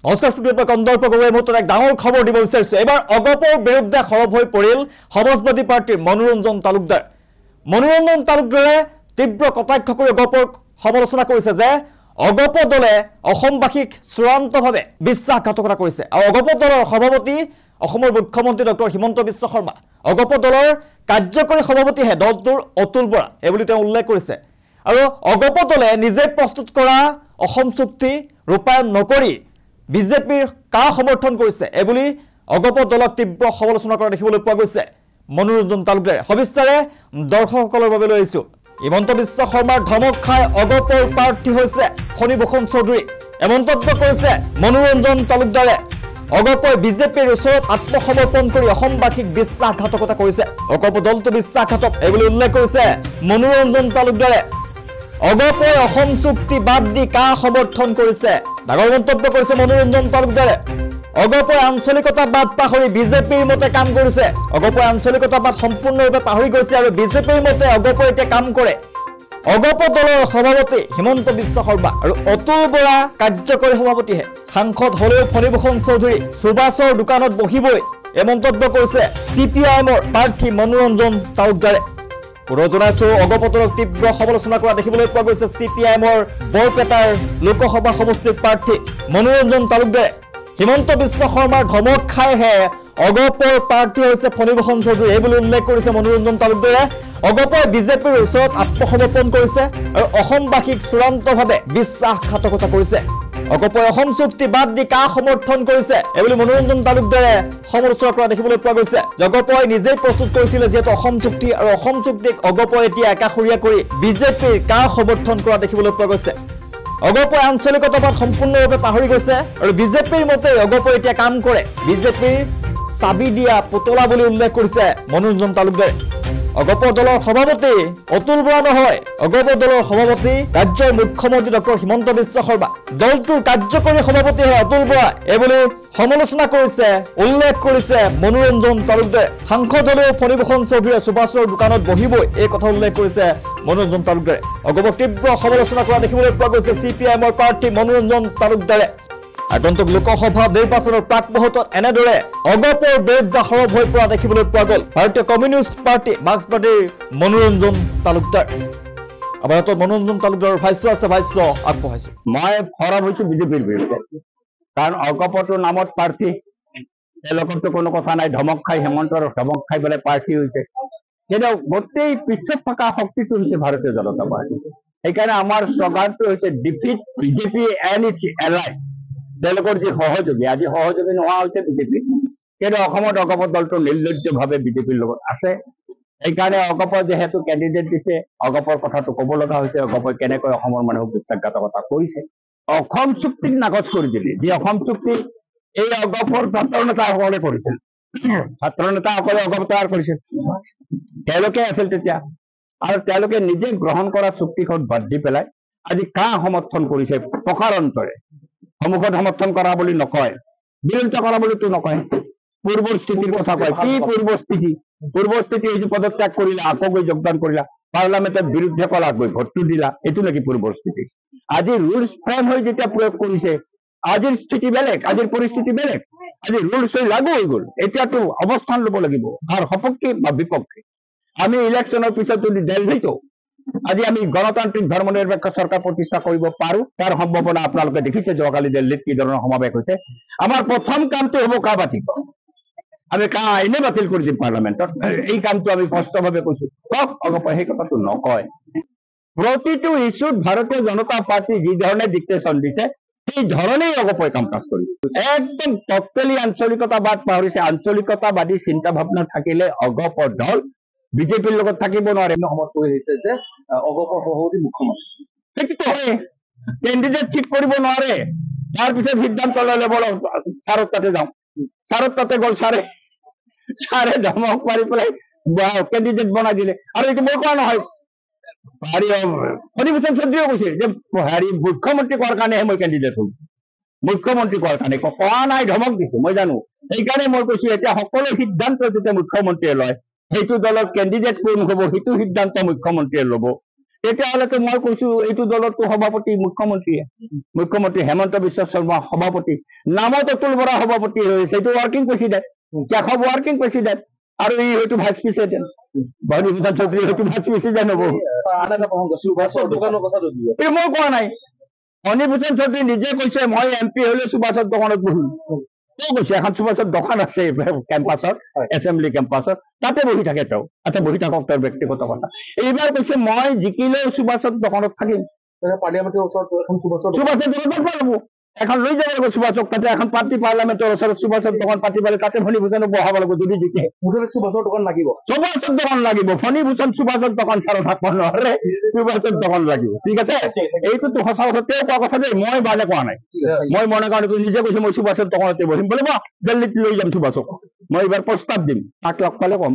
নমস্কাৰ ষ্টুডিঅ'ত মই কন্দৰ্প গগৈয়ে মুহূৰ্তত এক ডাঙৰ খবৰ দিব বিচাৰিছোঁ। এবাৰ অগপৰ বিৰুদ্ধে সৰব হৈ পৰিল সমাজবাদী পাৰ্টিৰ মনোৰঞ্জন তালুকদাৰ। মনোৰঞ্জন তালুকদাৰে তীব্ৰ কটাক্ষ কৰি অগপক সমালোচনা কৰিছে যে অগপ দলে অসমবাসীক চূড়ান্তভাৱে বিশ্বাসঘাতকতা কৰিছে। আৰু অগপ দলৰ সভাপতি অসমৰ মুখ্যমন্ত্ৰী ডক্টৰ হিমন্ত বিশ্ব শৰ্মা, অগপ দলৰ কাৰ্যকৰী সভাপতিহে দলটোৰ অতুল বৰা এইবুলি তেওঁ উল্লেখ কৰিছে। আৰু অগপ দলে নিজে প্ৰস্তুত কৰা অসম চুক্তি ৰূপায়ণ নকৰি বিজেপিৰ কা সমৰ্থন কৰিছে এইবুলি অগপ দলক তীব্ৰ সমালোচনা কৰা দেখিবলৈ পোৱা গৈছে মনোৰঞ্জন তালুকদাৰে। সবিস্তাৰে দৰ্শকসকলৰ বাবে লৈ আহিছোঁ। হিমন্ত বিশ্ব শৰ্মাৰ ধমক খাই অগপৰ প্ৰাৰ্থী হৈছে ফণীভূষণ চৌধুৰী। এই মন্তব্য কৰিছে মনোৰঞ্জন তালুকদাৰে। অগপই বিজেপিৰ ওচৰত আত্মসমৰ্পণ কৰি অসমবাসীক বিশ্বাসঘাতকতা কৰিছে। অগপ দলটো বিশ্বাসঘাতক এইবুলি উল্লেখ কৰিছে মনোৰঞ্জন তালুকদাৰে। অগপই অসম চুক্তি বাদ দি কা সমৰ্থন কৰিছে ডাঙৰ মন্তব্য কৰিছে মনোৰঞ্জন তালুকদাৰে। অগপই আঞ্চলিকতাবাদ পাহৰি বিজেপিৰ মতে কাম কৰিছে। অগপই আঞ্চলিকতাবাদ সম্পূৰ্ণৰূপে পাহৰি গৈছে আৰু বিজেপিৰ মতে অগপই এতিয়া কাম কৰে। অগপ দলৰ সভাপতি হিমন্ত বিশ্ব শৰ্মা আৰু অতুল বৰা কাৰ্যকৰী সভাপতিহে। সাংসদ হলেও ফণীভূষণ চৌধুৰী সুভাষৰ দোকানত বহিবই এই মন্তব্য কৰিছে CPIMৰ প্ৰাৰ্থী মনোৰঞ্জন তালুকদাৰে। পুনৰ জনাইছো অগপ দলক তীব্ৰ সমালোচনা কৰা দেখিবলৈ পোৱা গৈছে CPIMৰ বৰপেটাৰ লোকসভা সমষ্টিৰ প্ৰাৰ্থী মনোৰঞ্জন তালুকদাৰে। হিমন্ত বিশ্ব শৰ্মাৰ ধমক খাইহে অগপৰ প্ৰাৰ্থী হৈছে ফণীভূষণ চৌধুৰী এইবুলি উল্লেখ কৰিছে মনোৰঞ্জন তালুকদাৰে। অগপই বিজেপিৰ ওচৰত আত্মসমৰ্পণ কৰিছে আৰু অসমবাসীক চূড়ান্তভাৱে বিশ্বাসঘাতকতা কৰিছে। অগপই অসম চুক্তি বাদ দি কা সমৰ্থন কৰিছে এইবুলি মনোৰঞ্জন তালুকদাৰে সমালোচনা কৰা দেখিবলৈ পোৱা গৈছে। অগপই নিজেই প্ৰস্তুত কৰিছিলে যিহেতু অসম চুক্তি, আৰু অসম চুক্তিক অগপই এতিয়া একাষৰীয়া কৰি বিজেপিৰ কা সমৰ্থন কৰা দেখিবলৈ পোৱা গৈছে। অগপই আঞ্চলিকতাবাদ সম্পূৰ্ণৰূপে পাহৰি গৈছে আৰু বিজেপিৰ মতে অগপই এতিয়া কাম কৰে। বিজেপিৰ চাবি দিয়া পুতলা বুলি উল্লেখ কৰিছে মনোৰঞ্জন তালুকদাৰে। অগপ দলৰ সভাপতি অতুল বৰা নহয়, অগপ দলৰ সভাপতি ৰাজ্যৰ মুখ্যমন্ত্ৰী ডক্টৰ হিমন্ত বিশ্ব শৰ্মা। দলটোৰ কাৰ্যকৰী সভাপতিহে অতুল বৰা এইবুলি সমালোচনা কৰিছে, উল্লেখ কৰিছে মনোৰঞ্জন তালুকদাৰে। সাংসদ হলেও ফণীভূষণ চৌধুৰীয়ে সুভাষৰ দোকানত বহিবই এই কথা উল্লেখ কৰিছে মনোৰঞ্জন তালুকদাৰে। অগপক তীব্ৰ সমালোচনা কৰা দেখিবলৈ পোৱা গৈছে CPIMৰ প্ৰাৰ্থী মনোৰঞ্জন তালুকদাৰে। আগন্তুক লোকসভা নিৰ্বাচনৰ প্ৰাক মুহূৰ্তত এনেদৰে অগপৰ বিৰুদ্ধে সৰব হৈ পৰা দেখিবলৈ পোৱা গ'ল ভাৰতীয় কমিউনিষ্ট পাৰ্টি মাৰ্ক্সবাদীৰ মনোৰঞ্জন তালুকদাৰ। আমাৰ হাতত মনোৰঞ্জন তালুকদাৰৰ ভাষ্য আছে, ভাষ্য আগবঢ়াইছো। মই সৰব হৈছো বিজেপিৰ বিৰুদ্ধে, কাৰণ অগপটোৰ নামত প্ৰাৰ্থী, তেওঁলোকৰতো কোনো কথা নাই। ধমক খাই হেমন্তৰ ধমক খাই পেলাই প্ৰাৰ্থী হৈছে, কিন্তু গোটেই পিছত থকা শক্তিটো হৈছে ভাৰতীয় জনতা পাৰ্টি। সেইকাৰণে আমাৰ শ্লোগানটো হৈছে ডিফিট বিজেপি এণ্ড ইটছ এলাই। তেওঁলোকৰ যি সহযোগী, আজি সহযোগী নোহোৱা হৈছে বিজেপি, কিন্তু অসমত অগপ দলটো নিৰ্লজ্জভাৱে বিজেপিৰ লগত আছে। সেইকাৰণে অগপৰ যিহেতু কেণ্ডিডেট দিছে, অগপৰ কথাটো ক'ব লগা হৈছে। অগপই কেনেকৈ অসমৰ মানুহক বিশ্বাসঘাতকতা কৰিছে, অসম চুক্তিক নাকচ কৰি দিলে। যি অসম চুক্তি এই অগপৰ ছাত্ৰ নেতাসকলে কৰিছিল, ছাত্ৰ নেতাসকলে অগপ তৈয়াৰ কৰিছিল, তেওঁলোকে আছিল তেতিয়া। আৰু তেওঁলোকে নিজে গ্ৰহণ কৰা চুক্তিখন বাদ দি পেলাই আজি কা সমৰ্থন কৰিছে প্ৰকাৰান্তৰে। সন্মুখত সমৰ্থন কৰা বুলি নকয়, বিৰোধিতা কৰা বুলিতো নকয়, পূৰ্বৰ স্থিতিৰ কথা কয়। কি পূৰ্বৰ স্থিতি? পূৰ্বৰ স্থিতি হৈছে পদত্যাগ কৰিলা, আকৌ গৈ যোগদান কৰিলা, পাৰ্লামেণ্টৰ বিৰুদ্ধে কলা, গৈ ভোটটো দিলা, এইটো নেকি পূৰ্বৰ স্থিতি? আজি ৰুলছ ফ্ৰেম হৈ যেতিয়া প্ৰয়োগ কৰিছে, আজিৰ স্থিতি বেলেগ, আজিৰ পৰিস্থিতি বেলেগ। আজি ৰুলছ হৈ লাগু হৈ গ'ল। এতিয়াতো অৱস্থান ল'ব লাগিব, তাৰ সপক্ষে বা বিপক্ষে। আমি ইলেকশ্যনৰ পিছত যদি দিল্লীতো আজি আমি গণতান্ত্ৰিক ধৰ্ম নিৰপেক্ষ চৰকাৰ প্ৰতিষ্ঠা কৰিব পাৰো, তাৰ সম্ভাৱনা আপোনালোকে দেখিছে। যোৱাকালি দিল্লীত কি ধৰণৰ সমাৱেশ হৈছে। আমাৰ প্ৰথম কামটো হ'ব কা বাতিল। আমি কা এনে বাতিল কৰি দিম পাৰ্লামেণ্টত, এই কামটো আমি স্পষ্টভাৱে কৈছো। অগপই সেই কথাটো নকয়। প্ৰতিটো ইছ্যুত ভাৰতীয় জনতা পাৰ্টি যি ধৰণে ডিক্টেশ্যন দিছে, সেই ধৰণেই অগপই কাম কাজ কৰিছে। একদম টটেলি আঞ্চলিকতাবাদ পাহৰিছে। আঞ্চলিকতাবাদী চিন্তা ভাৱনা থাকিলে অগপৰ দল বিজেপিৰ লগত থাকিব নোৱাৰে। সময়ত কৈ আহিছে যে অগপৰ সভাপতি মুখ্যমন্ত্ৰী, সেইটোতো হয়, কেণ্ডিডেট ঠিক কৰিব নোৱাৰে। তাৰপিছত সিদ্ধান্ত ললে বল ছাৰৰ তাতে যাওঁ, ছাৰৰ তাতে গ'ল, ছাৰে ধমক মাৰি পেলাই কেণ্ডিডেট বনাই দিলে। আৰু এইটো মই কোৱা নহয়, ফণীভূষণ চৌধুৰীয়ে কৈছে যে মুখ্যমন্ত্ৰী কোৱাৰ কাৰণেহে মই কেণ্ডিডেট হলো, মুখ্যমন্ত্ৰী কোৱাৰ কাৰণে কোৱা নাই, ধমক দিছে, মই জানো। সেইকাৰণে মই কৈছো এতিয়া সকলো সিদ্ধান্ত যেতিয়া মুখ্যমন্ত্ৰীয়ে লয়, সেইটো দলৰ কেণ্ডিডেট কোন হ'ব সেইটো সিদ্ধান্ত মুখ্যমন্ত্ৰীয়ে ল'ব। তেতিয়াহ'লেতো মই কৈছো এইটো দলতো সভাপতি মুখ্যমন্ত্ৰী হেমন্ত বিশ্ব শৰ্মা সভাপতি, নামত অতুল বৰা সভাপতি হৈছে, এইটো working president, Keshav working president, আৰু ই হয়তো ভাইচ প্ৰেচিডেণ্ট, ভনীভূষণ চৌধুৰী হয়তো ভাইচ প্ৰেচিডেণ্ট হ'ব। আন এটা প্ৰসংগ সুভাষৰ দোকানৰ কথাটো কি এই মই কোৱা নাই, ভনীভূষণ চৌধুৰী নিজে কৈছে মই MP হলে সুভাষৰ দোকানত বহিম। তেওঁ কৈছে এখন সুভাষৰ দোকান আছে কেম্পাছত, এছেম্বলি কেম্পাছত, তাতে বহি থাকে তেওঁ। আচ্ছা বহি থাকক, তেওঁৰ ব্যক্তিগত কথা। এইবাৰ কৈছে মই জিকিলেও সুভাষৰ দোকানত থাকিম। পাৰ্লিয়ামেণ্টৰ ওচৰত এখন সুভাষৰ দোকান পাব, এখন লৈ যাব লাগিব সুভাষক, তাতে এখন পাৰ্টি পাৰ্লিয়ামেণ্টৰ ওচৰত সুভাষৰ দোকান পাতি পালে তাতে ভনীভূষণক বহাব লাগিব যদি জিকে। মুঠতে সুভাষৰ দোকান লাগিব, সুভাষৰ দোকান লাগিব, ভনীভূষণ সুভাষৰ দোকান চাৰ থাকিব নোৱাৰে, সুভাষৰ দোকান লাগিব। ঠিক আছে, এইটোতো সঁচা কথা, তেওঁ কোৱা কথা দেই, মই বালে কোৱা নাই। মই মনে কাৰণে নিজে কৈছো মই সুভাষৰ দোকানতে বহিম বোলে, মই দিল্লীত লৈ যাম সুভাষক, মই এইবাৰ প্ৰস্তাৱ দিম, তাক লগ পালে কম।